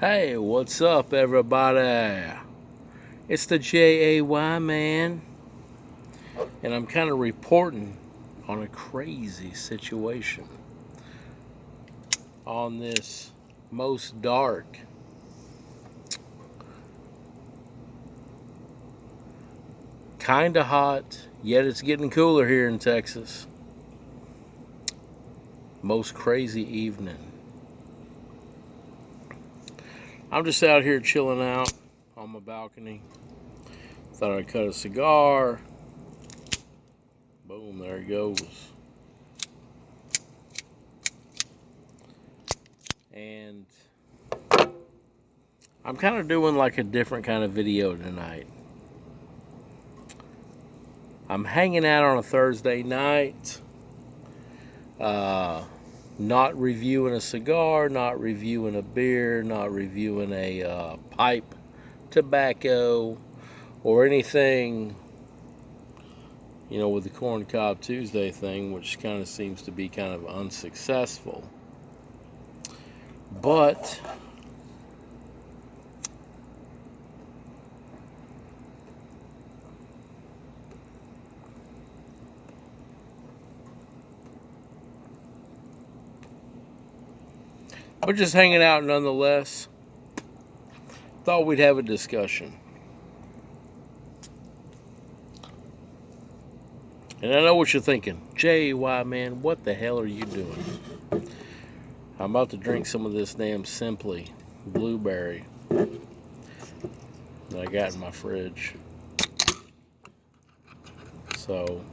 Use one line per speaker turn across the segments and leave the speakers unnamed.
Hey, what's up, everybody? It's the JAY man, and I'm kind of reporting on a crazy situation on this most dark, kind of hot, yet it's getting cooler here in Texas. Most crazy evening. I'm just out here chilling out on my balcony. Thought I'd cut a cigar. Boom, there it goes. And I'm kind of doing like a different kind of video tonight. I'm hanging out on a Thursday night, not reviewing a cigar, not reviewing a beer, not reviewing a pipe, tobacco, or anything, with the Corn Cob Tuesday thing, which kind of seems to be kind of unsuccessful. But we're just hanging out nonetheless. Thought we'd have a discussion. And I know what you're thinking. JY, man, what the hell are you doing? I'm about to drink some of this damn Simply blueberry that I got in my fridge. So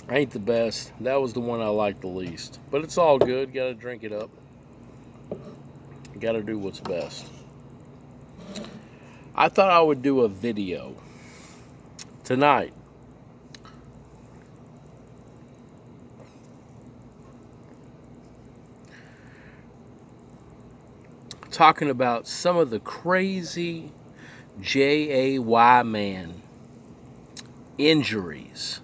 ain't the best. That was the one I liked the least. But it's all good. Gotta drink it up. Gotta do what's best. I thought I would do a video tonight talking about some of the crazy JAY man injuries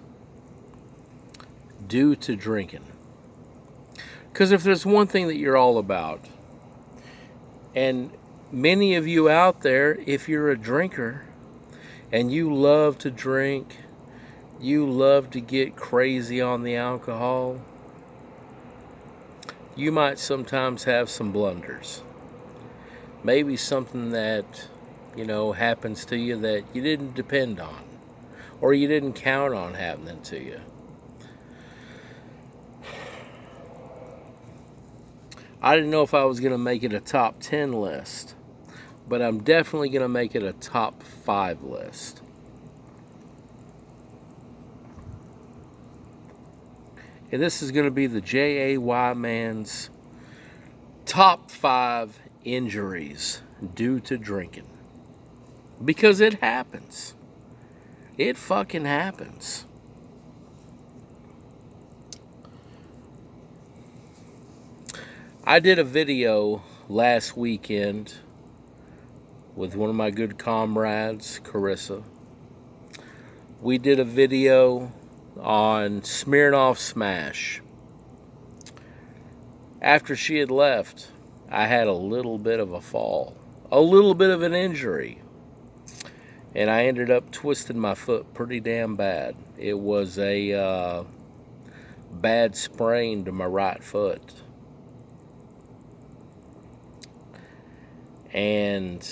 due to drinking. Because if there's one thing that you're all about, and many of you out there, if you're a drinker and you love to drink, you love to get crazy on the alcohol, you might sometimes have some blunders. Maybe something that, happens to you that you didn't depend on or you didn't count on happening to you. I didn't know if I was going to make it a top 10 list, but I'm definitely going to make it a top 5 list. And this is going to be the JAY man's top 5 injuries due to drinking. Because it happens. It fucking happens. I did a video last weekend with one of my good comrades, Carissa. We did a video on Smirnoff Smash. After she had left, I had a little bit of a fall, a little bit of an injury, and I ended up twisting my foot pretty damn bad. It was a bad sprain to my right foot. And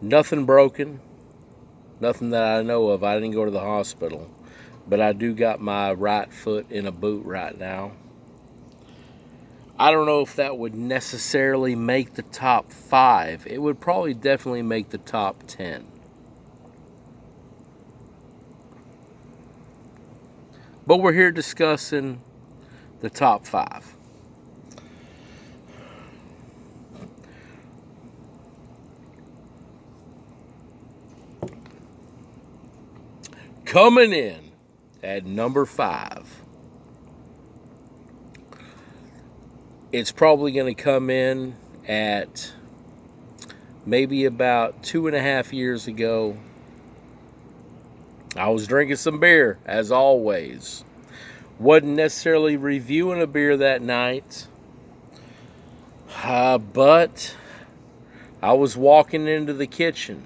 nothing broken, nothing that I know of. I didn't go to the hospital, but I do got my right foot in a boot right now. I don't know if that would necessarily make the top 5. It would probably definitely make the top 10. But we're here discussing the top 5. Coming in at number 5. It's probably going to come in at maybe about 2.5 years ago. I was drinking some beer, as always. Wasn't necessarily reviewing a beer that night, but I was walking into the kitchen.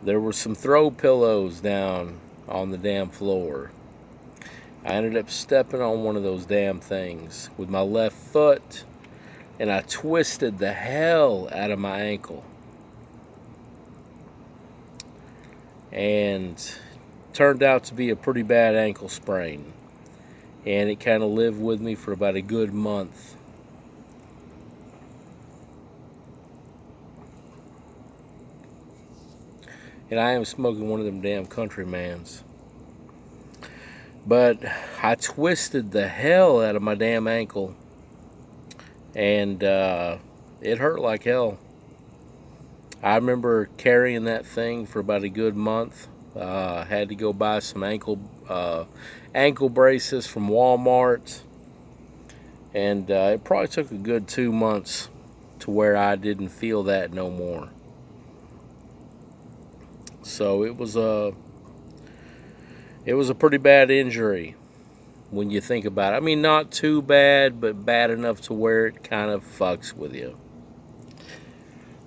There were some throw pillows down on the damn floor. I ended up stepping on one of those damn things with my left foot, and I twisted the hell out of my ankle. And turned out to be a pretty bad ankle sprain. And it kind of lived with me for about a good month. And I am smoking one of them damn Countrymans. But I twisted the hell out of my damn ankle. And it hurt like hell. I remember carrying that thing for about a good month. Had to go buy some ankle braces from Walmart. And it probably took a good 2 months to where I didn't feel that no more. So it was a pretty bad injury when you think about it. I mean, not too bad, but bad enough to where it kind of fucks with you.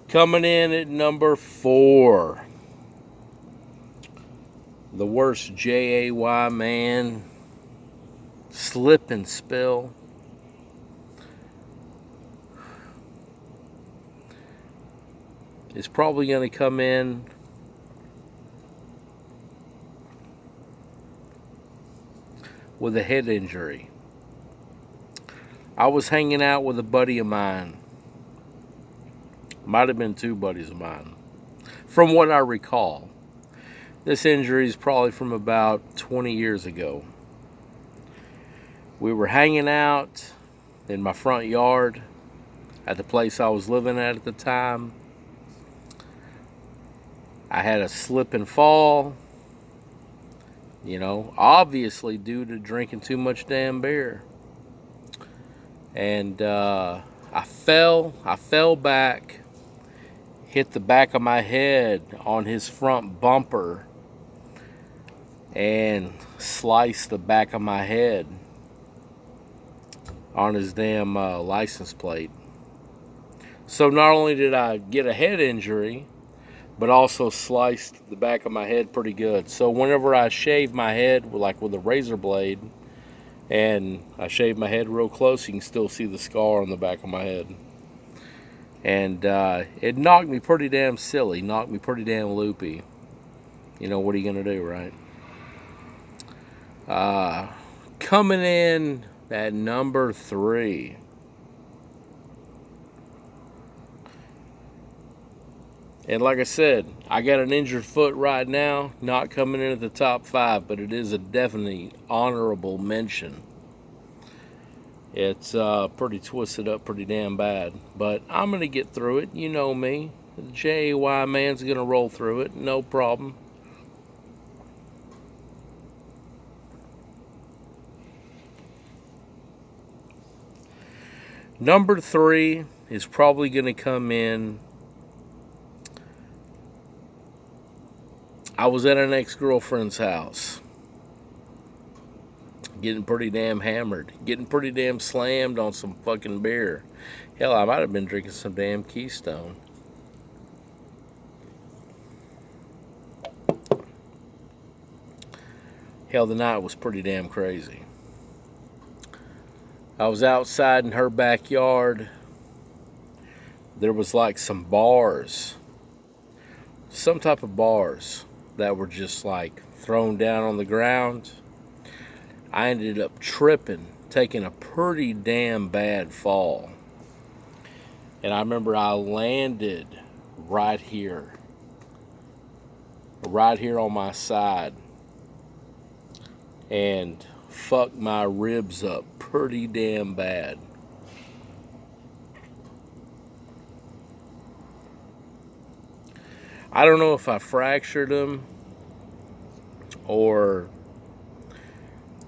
Coming in at number 4. The worst JAY man. Slip and spill. It's probably going to come in with a head injury. I was hanging out with a buddy of mine. Might have been 2 buddies of mine. From what I recall. This injury is probably from about 20 years ago. We were hanging out in my front yard at the place I was living at the time. I had a slip and fall. You know, obviously due to drinking too much damn beer. And I fell back, hit the back of my head on his front bumper, and sliced the back of my head on his damn license plate. So not only did I get a head injury, but also sliced the back of my head pretty good. So whenever I shave my head, like with a razor blade, and I shave my head real close, you can still see the scar on the back of my head. And it knocked me pretty damn silly, knocked me pretty damn loopy. You know, what are you going to do, right? Coming in at number 3. And like I said, I got an injured foot right now, not coming in at the top 5, but it is a definitely honorable mention. It's pretty twisted up, pretty damn bad. But I'm going to get through it. You know me. The JAY man's going to roll through it. No problem. Number 3 is probably going to come in. I was at an ex-girlfriend's house, getting pretty damn hammered, getting pretty damn slammed on some fucking beer. Hell, I might have been drinking some damn Keystone. Hell, the night was pretty damn crazy. I was outside in her backyard. There was like some bars, some type of bars that were just like thrown down on the ground. I ended up tripping, taking a pretty damn bad fall. And I remember I landed right here on my side, and fucked my ribs up pretty damn bad. I don't know if I fractured them or,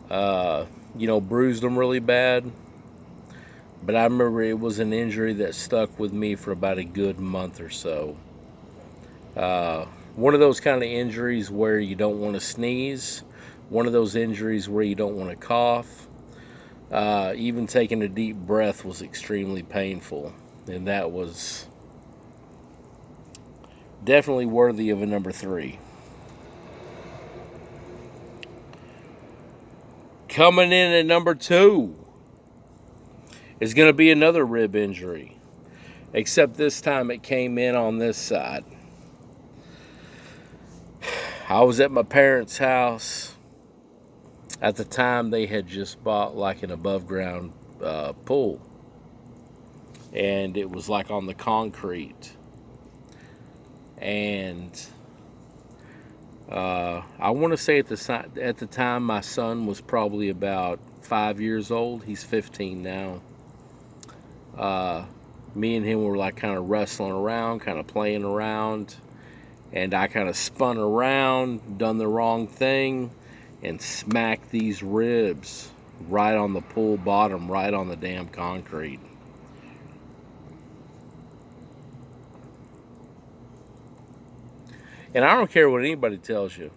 bruised them really bad. But I remember it was an injury that stuck with me for about a good month or so. One of those kind of injuries where you don't want to sneeze, one of those injuries where you don't want to cough. Even taking a deep breath was extremely painful, and that was definitely worthy of a number 3. Coming in at number 2 is going to be another rib injury, except this time it came in on this side. I was at my parents' house. At the time, they had just bought like an above-ground pool, and it was like on the concrete. And I want to say at the time, my son was probably about 5 years old. He's 15 now. Me and him were like kind of wrestling around, kind of playing around, and I kind of spun around, done the wrong thing, and smacked these ribs right on the pool bottom, right on the damn concrete. And I don't care what anybody tells you,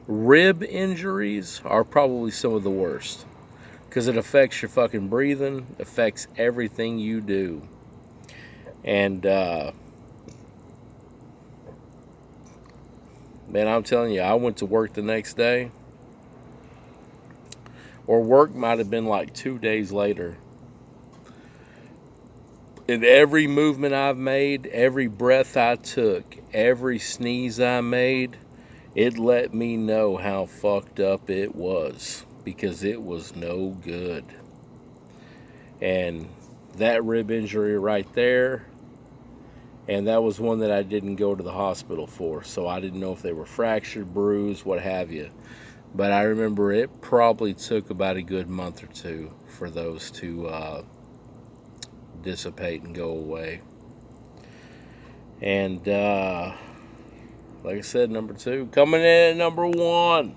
rib injuries are probably some of the worst, because it affects your fucking breathing, affects everything you do. And man, I'm telling you, I went to work the next day, or work might have been like 2 days later. And every movement I've made, every breath I took, every sneeze I made, it let me know how fucked up it was, because it was no good. And that rib injury right there, and that was one that I didn't go to the hospital for, so I didn't know if they were fractured, bruised, what have you. But I remember it probably took about a good month or 2 for those to dissipate and go away. And like I said, number 2. Coming in at number 1.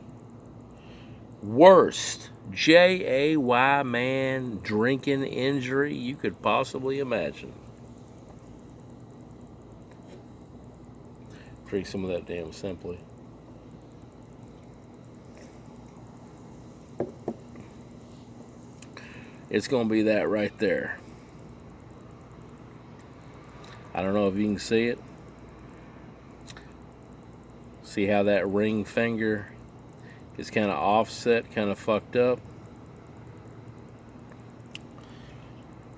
Worst J-A-Y man drinking injury you could possibly imagine. Drink some of that damn Simply. It's going to be that right there. I don't know if you can see it. See how that ring finger is kind of offset, kind of fucked up?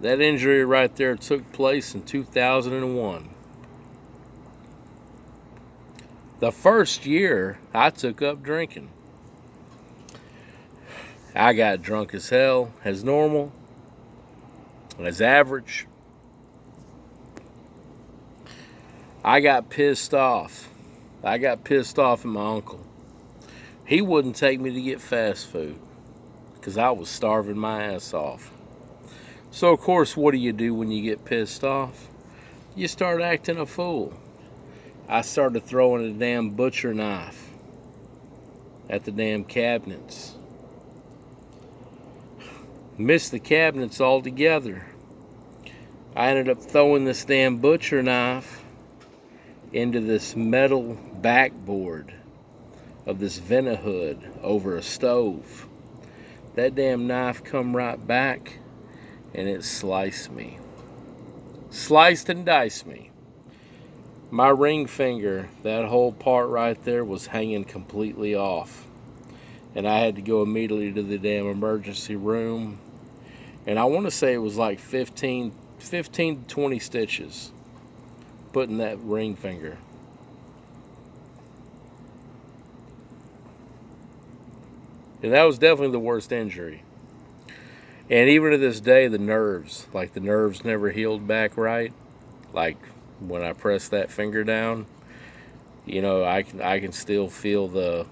That injury right there took place in 2001. The first year I took up drinking. I got drunk as hell, as normal, as average. I got pissed off. I got pissed off at my uncle. He wouldn't take me to get fast food because I was starving my ass off. So, of course, what do you do when you get pissed off? You start acting a fool. I started throwing a damn butcher knife at the damn cabinets. Missed the cabinets altogether. I ended up throwing this damn butcher knife into this metal backboard of this Vent-A-Hood over a stove. That damn knife come right back and it sliced me. Sliced and diced me. My ring finger, that whole part right there, was hanging completely off. And I had to go immediately to the damn emergency room. And I want to say it was like 15 to 20 stitches putting that ring finger. And that was definitely the worst injury. And even to this day, the nerves never healed back right. Like when I press that finger down, you know, I can still feel the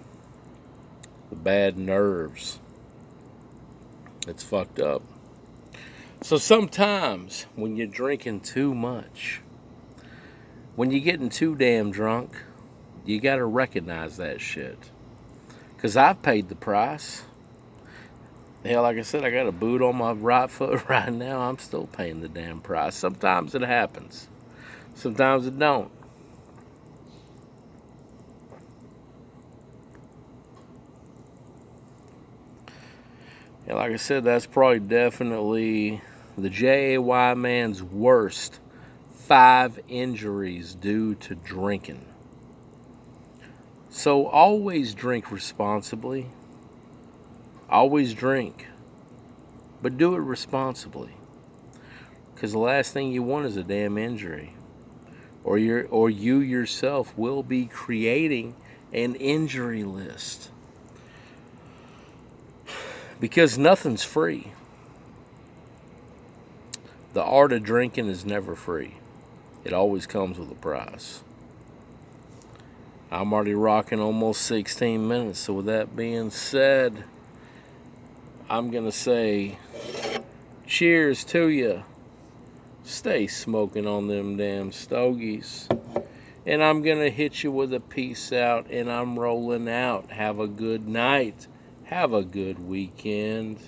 bad nerves. It's fucked up. So sometimes when you're drinking too much, when you're getting too damn drunk, you gotta recognize that shit. Because I've paid the price. Hell, like I said, I got a boot on my right foot right now. I'm still paying the damn price. Sometimes it happens. Sometimes it don't. And like I said, that's probably definitely the JAY man's worst 5 injuries due to drinking. So always drink responsibly. Always drink. But do it responsibly. Because the last thing you want is a damn injury. Or you yourself will be creating an injury list. Because nothing's free. The art of drinking is never free. It always comes with a price. I'm already rocking almost 16 minutes. So with that being said, I'm going to say cheers to you. Stay smoking on them damn stogies. And I'm going to hit you with a peace out, and I'm rolling out. Have a good night. Have a good weekend.